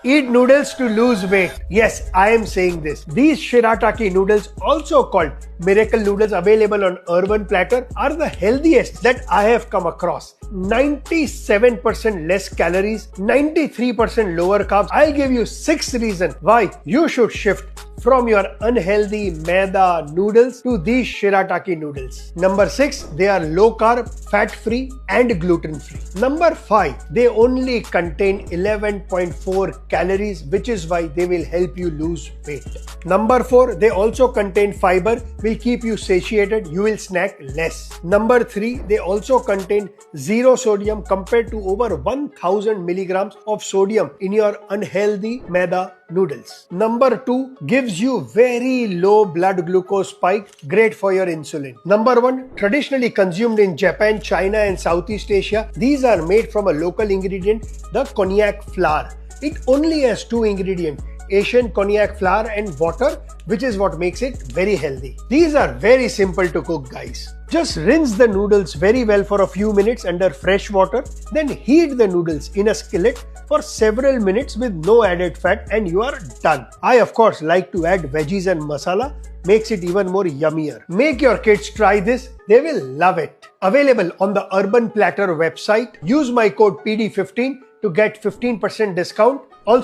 Eat noodles to lose weight. Yes, I am saying this. These Shirataki noodles, also called miracle noodles, available on Urban Platter, are the healthiest that I have come across. 97% less calories, 93% lower carbs. I'll give you 6 reasons why you should shift from your unhealthy maida noodles to these Shirataki noodles. Number 6, they are low carb, fat free and gluten free. Number 5, they only contain 11.4 calories, which is why they will help you lose weight. Number 4, they also contain fiber, will keep you satiated, you will snack less. Number 3, they also contain zero sodium compared to over 1000 milligrams of sodium in your unhealthy maida noodles. Number 2, gives you very low blood glucose spike, great for your insulin. Number 1, traditionally consumed in Japan, China and Southeast Asia, these are made from a local ingredient, the cognac flour. It only has 2 ingredients, Asian cognac flour and water, which is what makes it very healthy. These are very simple to cook, guys. Just rinse the noodles very well for a few minutes under fresh water, then heat the noodles in a skillet for several minutes with no added fat and you are done. I of course like to add veggies and masala, makes it even more yummier. Make your kids try this, they will love it. Available on the Urban Platter website. Use my code PD15 to get 15% discount.